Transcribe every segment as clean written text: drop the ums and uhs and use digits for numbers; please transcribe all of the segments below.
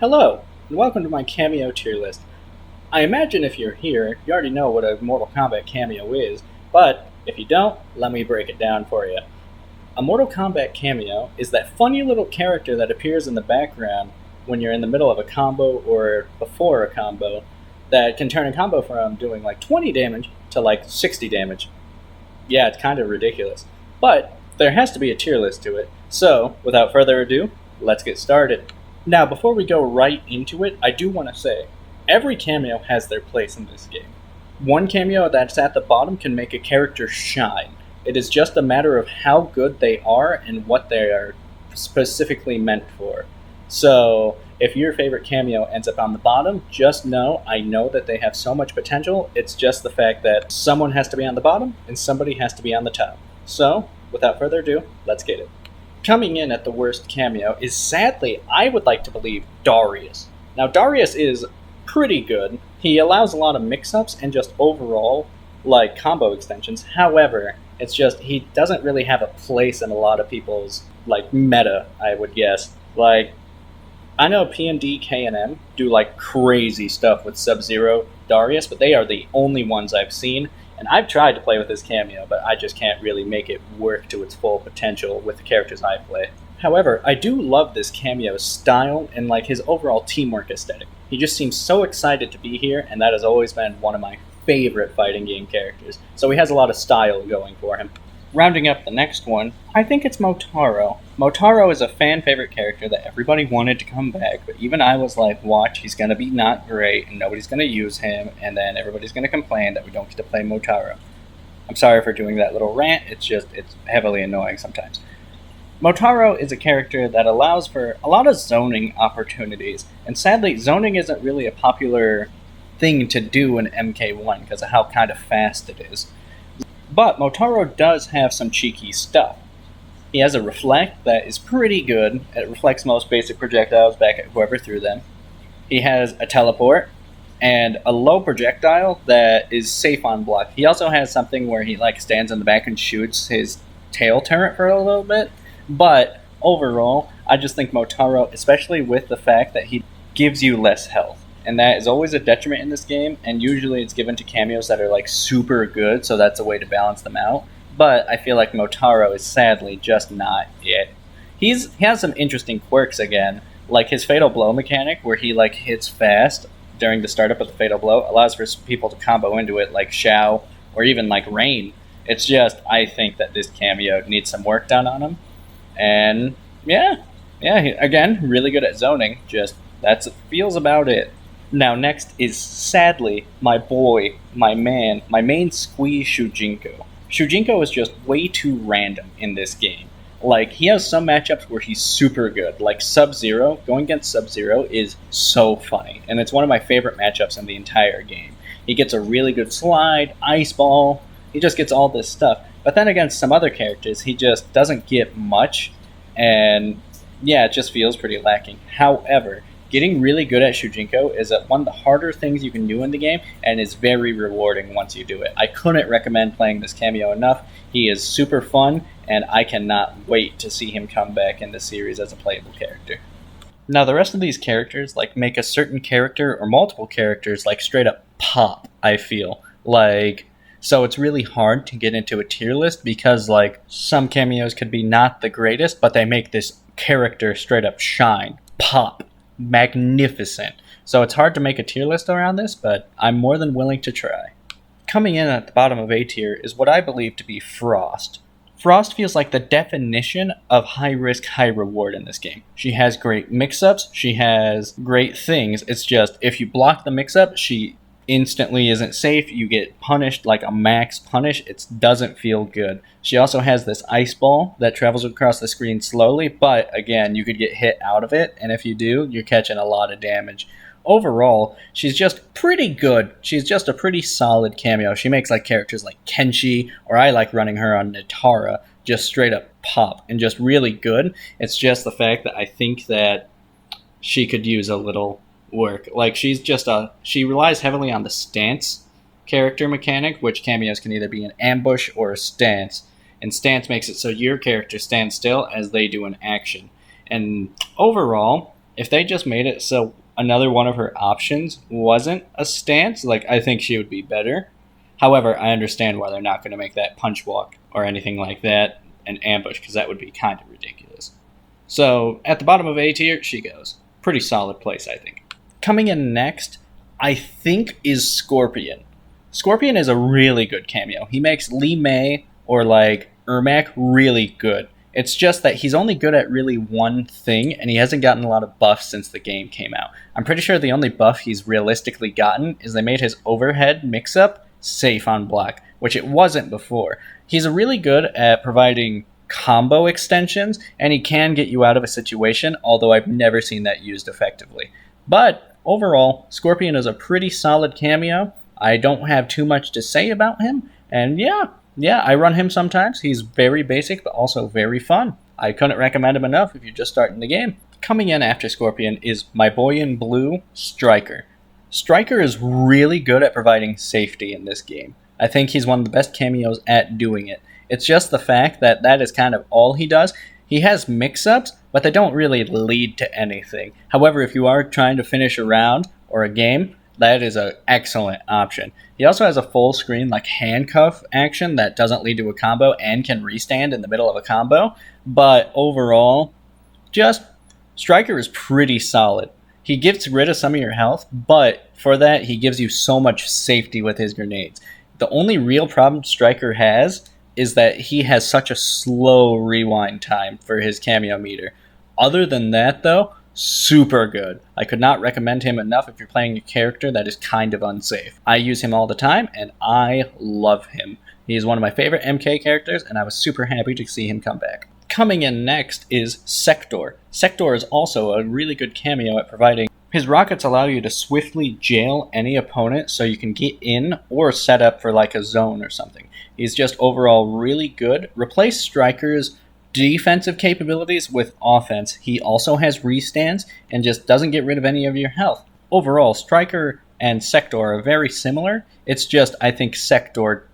Hello, and welcome to my Cameo tier list. I imagine if you're here, you already know what a Mortal Kombat cameo is, but if you don't, let me break it down for you. A Mortal Kombat cameo is that funny little character that appears in the background when you're in the middle of a combo or before a combo that can turn a combo from doing like 20 damage to like 60 damage. Yeah, it's kind of ridiculous. But there has to be a tier list to it. So, without further ado, let's get started. Now, before we go right into it, I do want to say every cameo has their place in this game. One cameo that's at the bottom can make a character shine. It is just a matter of how good they are and what they are specifically meant for. So, if your favorite cameo ends up on the bottom, just know I know that they have so much potential. It's just the fact that someone has to be on the bottom and somebody has to be on the top. So, without further ado, let's get it. Coming in at the worst cameo is, sadly, I would like to believe, Darius. Now, Darius is pretty good. He allows a lot of mix-ups and just overall, like, combo extensions. However, it's just he doesn't really have a place in a lot of people's, like, meta, I would guess. Like, I know P&D, K, and M do, like, crazy stuff with Sub-Zero, Darius, but they are the only ones I've seen. And I've tried to play with his cameo, but I just can't really make it work to its full potential with the characters I play. However, I do love this cameo's style and like his overall teamwork aesthetic. He just seems so excited to be here, and that has always been one of my favorite fighting game characters. So he has a lot of style going for him. Rounding up the next one, I think it's Motaro. Motaro is a fan favorite character that everybody wanted to come back, but even I was like, watch, he's gonna be not great, and nobody's gonna use him, and then everybody's gonna complain that we don't get to play Motaro. I'm sorry for doing that little rant, it's heavily annoying sometimes. Motaro is a character that allows for a lot of zoning opportunities, and sadly, zoning isn't really a popular thing to do in MK1 because of how kind of fast it is. But Motaro does have some cheeky stuff. He has a reflect that is pretty good. It reflects most basic projectiles back at whoever threw them. He has a teleport and a low projectile that is safe on block. He also has something where he like stands in the back and shoots his tail turret for a little bit. But overall, I just think Motaro, especially with the fact that he gives you less health, and that is always a detriment in this game, and usually it's given to cameos that are like super good, so that's a way to balance them out. But I feel like Motaro is sadly just not it. He has some interesting quirks again, like his Fatal Blow mechanic, where he like hits fast during the startup of the Fatal Blow, allows for people to combo into it like Shao or even like Rain. It's just, I think that this cameo needs some work done on him. And yeah, again, really good at zoning, just that feels about it. Now, next is, sadly, my boy, my man, my main squeeze, Shujinko. Shujinko is just way too random in this game. Like, he has some matchups where he's super good. Like, Sub-Zero, going against Sub-Zero is so funny. And it's one of my favorite matchups in the entire game. He gets a really good slide, ice ball, he just gets all this stuff. But then against some other characters, he just doesn't get much. And, yeah, it just feels pretty lacking. However, getting really good at Shujinko is one of the harder things you can do in the game, and is very rewarding once you do it. I couldn't recommend playing this cameo enough. He is super fun, and I cannot wait to see him come back in the series as a playable character. Now, the rest of these characters like make a certain character or multiple characters like straight up pop, I feel. So it's really hard to get into a tier list because like some cameos could be not the greatest, but they make this character straight up shine, pop, magnificent. So it's hard to make a tier list around this, but I'm more than willing to try. Coming in at the bottom of A tier is what I believe to be Frost. Frost feels like the definition of high risk, high reward in this game. She has great mix-ups, she has great things. It's just, if you block the mix-up, she instantly isn't safe, you get punished like a max punish. It doesn't feel good. She also has this ice ball that travels across the screen slowly, but again, you could get hit out of it, and if you do, you're catching a lot of damage. Overall, she's just pretty good. She's just a pretty solid cameo. She makes like characters like Kenshi, or I like running her on Nitara, just straight up pop and just really good. It's just the fact that I think that she could use a little work. Like, she relies heavily on the stance character mechanic, which cameos can either be an ambush or a stance. And stance makes it so your character stands still as they do an action. And overall, If they just made it so another one of her options wasn't a stance, like, I think she would be better. However, I understand why they're not going to make that punch walk or anything like that an ambush, because that would be kind of ridiculous. So at the bottom of A tier, she goes. Pretty solid place, I think. Coming in next, I think, is Scorpion. Scorpion is a really good cameo. He makes Lee May or like Ermac really good. It's just that he's only good at really one thing, and he hasn't gotten a lot of buffs since the game came out. I'm pretty sure the only buff he's realistically gotten is they made his overhead mix-up safe on block, which it wasn't before. He's really good at providing combo extensions, and he can get you out of a situation, although I've never seen that used effectively. But overall, Scorpion is a pretty solid cameo. I don't have too much to say about him, and yeah, I run him sometimes. He's very basic, but also very fun. I couldn't recommend him enough if you're just starting the game. Coming in after Scorpion is my boy in blue, Striker. Striker is really good at providing safety in this game. I think he's one of the best cameos at doing it. It's just the fact that that is kind of all he does. He has mix-ups, but they don't really lead to anything. However, if you are trying to finish a round or a game, that is an excellent option. He also has a full screen like handcuff action that doesn't lead to a combo and can restand in the middle of a combo. But overall, just Striker is pretty solid. He gets rid of some of your health, but for that, he gives you so much safety with his grenades. The only real problem Striker has is that he has such a slow rewind time for his cameo meter. Other than that, though, super good. I could not recommend him enough if you're playing a character that is kind of unsafe. I use him all the time, and I love him. He is one of my favorite MK characters, and I was super happy to see him come back. Coming in next is Sector. Sector is also a really good cameo at providing. His rockets allow you to swiftly jail any opponent so you can get in or set up for like a zone or something. He's just overall really good. Replace Striker's defensive capabilities with offense. He also has restands and just doesn't get rid of any of your health. Overall, Striker and Sector are very similar. It's just I think Sector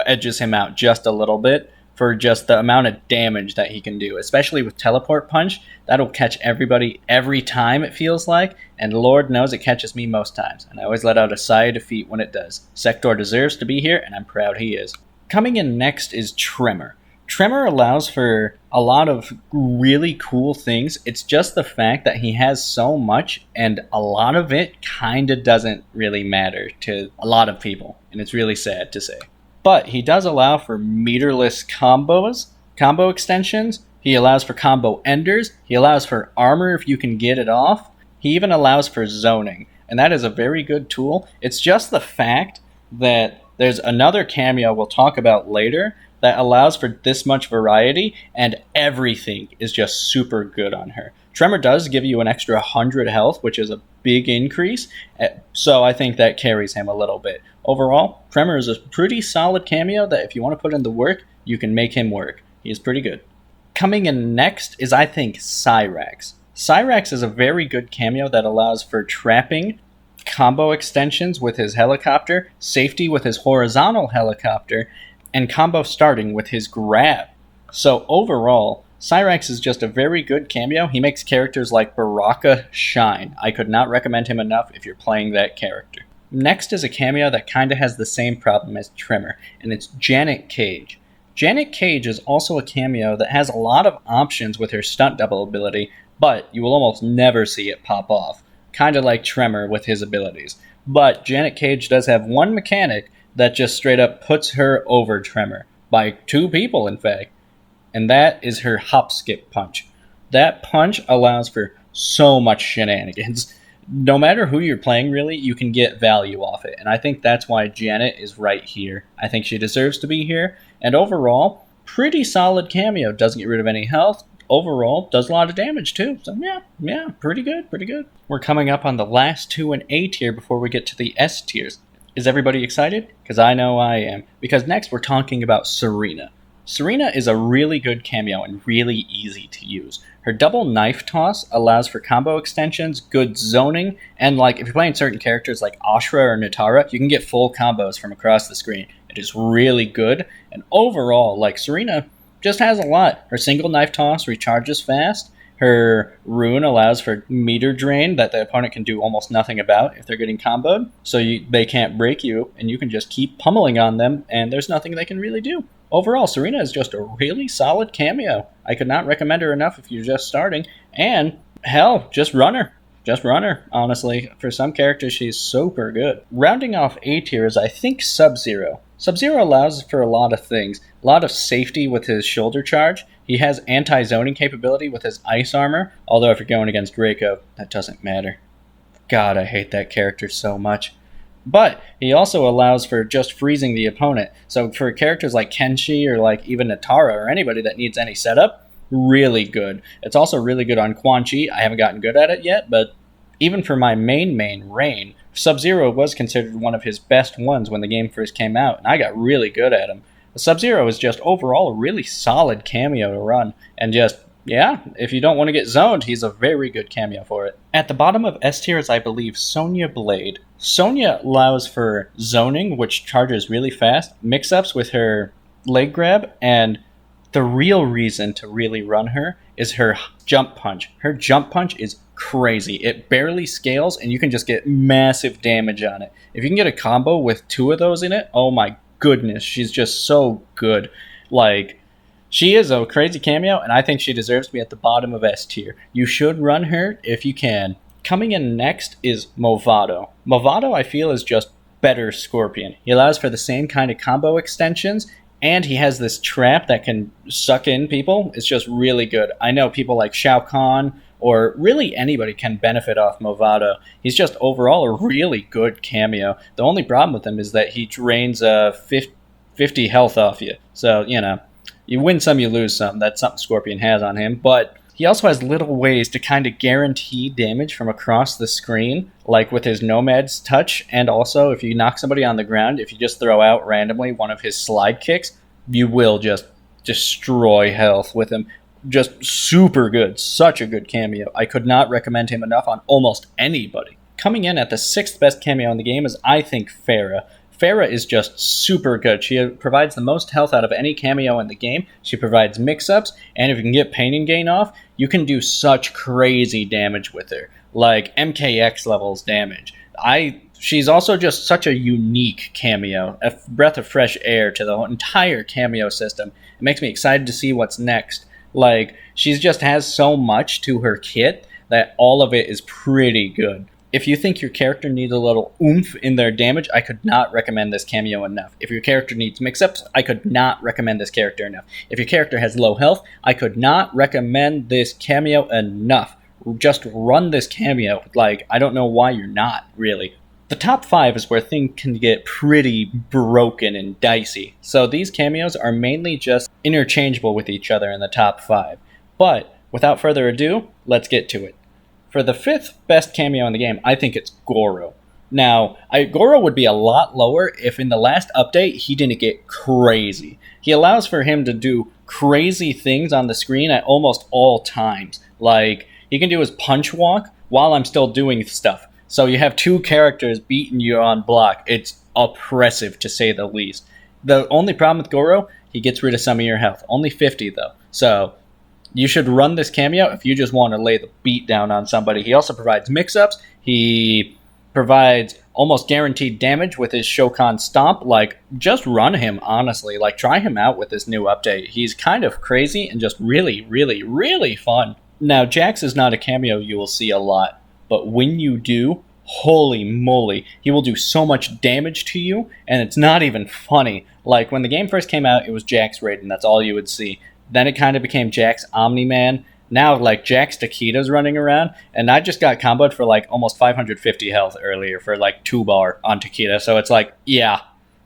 edges him out just a little bit for just the amount of damage that he can do, especially with Teleport Punch. That'll catch everybody every time, it feels like, and Lord knows it catches me most times, and I always let out a sigh of defeat when it does. Sector deserves to be here, and I'm proud he is. Coming in next is Tremor. Tremor allows for a lot of really cool things. It's just the fact that he has so much, and a lot of it kind of doesn't really matter to a lot of people, and it's really sad to say. But he does allow for meterless combos, combo extensions. He allows for combo enders. He allows for armor if you can get it off. He even allows for zoning, and that is a very good tool. It's just the fact that there's another cameo we'll talk about later that allows for this much variety, and everything is just super good on her. Tremor does give you an extra 100 health, which is a big increase, so I think that carries him a little bit. Overall, Tremor is a pretty solid cameo that if you want to put in the work, you can make him work. He is pretty good. Coming in next is, I think, Cyrax. Cyrax is a very good cameo that allows for trapping, combo extensions with his helicopter, safety with his horizontal helicopter, and combo starting with his grab. So overall, Cyrax is just a very good cameo. He makes characters like Baraka shine. I could not recommend him enough if you're playing that character. Next is a cameo that kind of has the same problem as Tremor, and it's Janet Cage. Janet Cage is also a cameo that has a lot of options with her stunt double ability, but you will almost never see it pop off, kind of like Tremor with his abilities. But Janet Cage does have one mechanic that just straight up puts her over Tremor, by 2 people in fact, and that is her hop skip punch. That punch allows for so much shenanigans. No matter who you're playing, really, you can get value off it, and I think that's why Janet is right here. I think she deserves to be here, and overall, pretty solid cameo. Doesn't get rid of any health. Overall, does a lot of damage too. So yeah, pretty good. We're coming up on the last 2 in A tier before we get to the S tiers. Is everybody excited? Because I know I am. Because next we're talking about Serena. Serena is a really good cameo and really easy to use. Her double knife toss allows for combo extensions, good zoning, and like if you're playing certain characters like Ashra or Natara, you can get full combos from across the screen. It is really good, and overall, like Serena just has a lot. Her single knife toss recharges fast, Her rune allows for meter drain that the opponent can do almost nothing about if they're getting comboed, so they can't break you, and you can just keep pummeling on them, and there's nothing they can really do. Overall, Serena is just a really solid cameo. I could not recommend her enough if you're just starting, and hell, just run her. Just run her, honestly. For some characters, she's super good. Rounding off A tier is, I think, Sub-Zero. Sub-Zero allows for a lot of things. A lot of safety with his shoulder charge. He has anti-zoning capability with his ice armor, although if you're going against Draco, that doesn't matter. God, I hate that character so much. But he also allows for just freezing the opponent. So for characters like Kenshi or like even Natara or anybody that needs any setup, really good. It's also really good on Quan Chi. I haven't gotten good at it yet, but even for my main Rain, Sub-Zero was considered one of his best ones when the game first came out, and I got really good at him. Sub-Zero is just overall a really solid cameo to run, and just, yeah, if you don't want to get zoned, he's a very good cameo for it. At the bottom of S tier is, I believe, Sonya Blade. Sonya allows for zoning, which charges really fast, mix-ups with her leg grab, and the real reason to really run her is her jump punch. Her jump punch is crazy. It barely scales, and you can just get massive damage on it. If you can get a combo with 2 of those in it, oh my goodness, she's just so good. Like, she is a crazy cameo, and I think she deserves to be at the bottom of S tier. You should run her if you can. Coming in next is Movado. Movado, I feel, is just better Scorpion. He allows for the same kind of combo extensions, and he has this trap that can suck in people. It's just really good. I know people like Shao Kahn or really anybody can benefit off Movado. He's just overall a really good cameo. The only problem with him is that he drains 50 health off you. So, you know, you win some, you lose some. That's something Scorpion has on him. But he also has little ways to kind of guarantee damage from across the screen, like with his Nomad's touch, and also if you knock somebody on the ground, if you just throw out randomly one of his slide kicks, you will just destroy health with him. Just super good. Such a good cameo. I could not recommend him enough on almost anybody. Coming in at the 6th best cameo in the game is, I think, Pharah. Pharah is just super good. She provides the most health out of any cameo in the game. She provides mix-ups, and if you can get Pain and Gain off, you can do such crazy damage with her. Like MKX levels damage. She's also just such a unique cameo. A breath of fresh air to the entire cameo system. It makes me excited to see what's next. Like, she just has so much to her kit that all of it is pretty good. If you think your character needs a little oomph in their damage, I could not recommend this cameo enough. If your character needs mix-ups, I could not recommend this character enough. If your character has low health, I could not recommend this cameo enough. Just run this cameo. Like, I don't know why you're not, really. The top 5 is where things can get pretty broken and dicey. So these cameos are mainly just interchangeable with each other in the top 5. But, without further ado, let's get to it. For the 5th best cameo in the game, I think it's Goro. Now, Goro would be a lot lower if in the last update he didn't get crazy. He allows for him to do crazy things on the screen at almost all times. Like, he can do his punch walk while I'm still doing stuff. So you have 2 characters beating you on block. It's oppressive, to say the least. The only problem with Goro, he gets rid of some of your health. Only 50, though. So you should run this cameo if you just want to lay the beat down on somebody. He also provides mix-ups. He provides almost guaranteed damage with his Shokan Stomp. Like, just run him, honestly. Like, try him out with this new update. He's kind of crazy and just really, really, really fun. Now, Jax is not a cameo you will see a lot, but when you do, holy moly, he will do so much damage to you, and it's not even funny. Like, when the game first came out, it was Jax Raiden. That's all you would see. Then it kind of became Jax Omni-Man. Now, like, Jax Takeda's running around, and I just got comboed for, like, almost 550 health earlier for, like, 2-bar on Takeda. So it's like, yeah,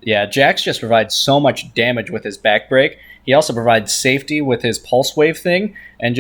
Jax just provides so much damage with his back break. He also provides safety with his pulse wave thing, and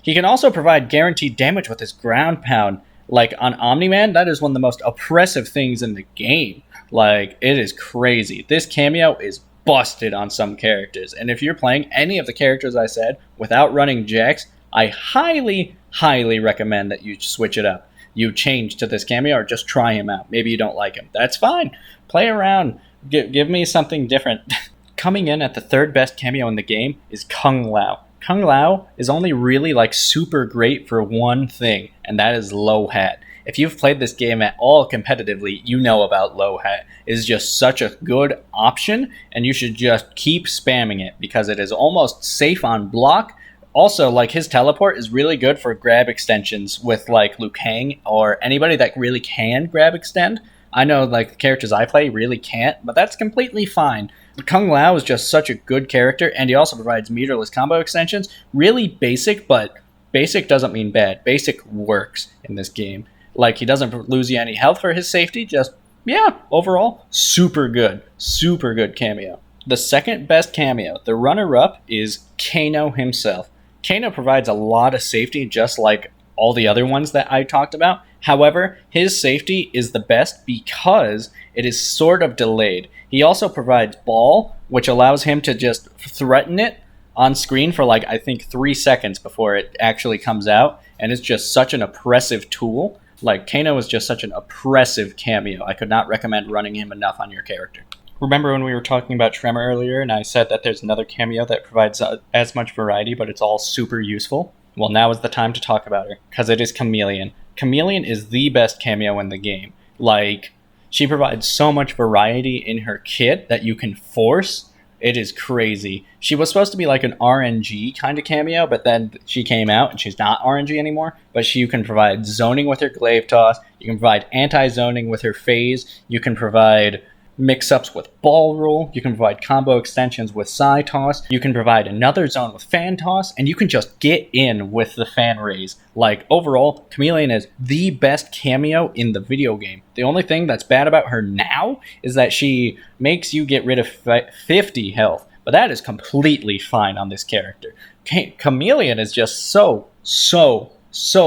he can also provide guaranteed damage with his ground pound. Like, on Omni-Man, that is one of the most oppressive things in the game. Like, it is crazy. This cameo is busted on some characters. And if you're playing any of the characters I said without running Jax, I highly, highly recommend that you switch it up. You change to this cameo or just try him out. Maybe you don't like him. That's fine. Play around. Give me something different. Coming in at the 3rd best cameo in the game is Kung Lao. Kung Lao is only really like super great for one thing, and that is low hat. If you've played this game at all competitively, you know about low hat. It is just such a good option, and you should just keep spamming it because it is almost safe on block. Also, like his teleport is really good for grab extensions with like Liu Kang or anybody that really can grab extend. I know like the characters I play really can't, but that's completely fine. Kung Lao is just such a good character, and he also provides meterless combo extensions. Really basic, but basic doesn't mean bad. Basic works in this game. Like, he doesn't lose you any health for his safety, just, yeah, overall, super good. Super good cameo. The second best cameo, the runner-up, is Kano himself. Kano provides a lot of safety, just like all the other ones that I talked about. However, his safety is the best because it is sort of delayed. He also provides ball, which allows him to just threaten it on screen for like, I think 3 seconds before it actually comes out. And it's just such an oppressive tool. Like, Kano is just such an oppressive cameo. I could not recommend running him enough on your character. Remember when we were talking about Tremor earlier and I said that there's another cameo that provides as much variety, but it's all super useful? Well, now is the time to talk about her, because it is Chameleon. Chameleon is the best cameo in the game. Like, she provides so much variety in her kit that you can force. It is crazy. She was supposed to be like an RNG kind of cameo, but then she came out and she's not RNG anymore. But you can provide zoning with her glaive toss. You can provide anti-zoning with her phase. You can provide mix-ups with ball roll. You can provide combo extensions with psi toss. You can provide another zone with fan toss. And you can just get in with the fan raise. Like, overall, Chameleon is the best cameo in the video game. The only thing that's bad about her now is that she makes you get rid of 50 health. But that is completely fine on this character. Chameleon is just so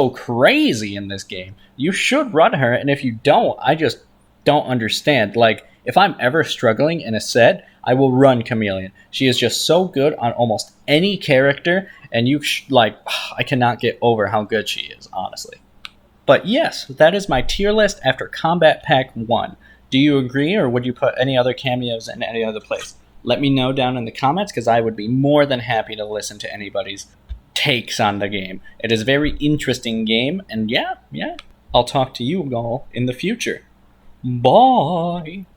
crazy in this game. You should run her, and if you don't, I just don't understand. Like, if I'm ever struggling in a set, I will run Chameleon. She is just so good on almost any character, and I cannot get over how good she is, honestly. But yes, that is my tier list after Combat Pack 1. Do you agree, or would you put any other cameos in any other place? Let me know down in the comments, because I would be more than happy to listen to anybody's takes on the game. It is a very interesting game, and yeah, I'll talk to you all in the future. Bye!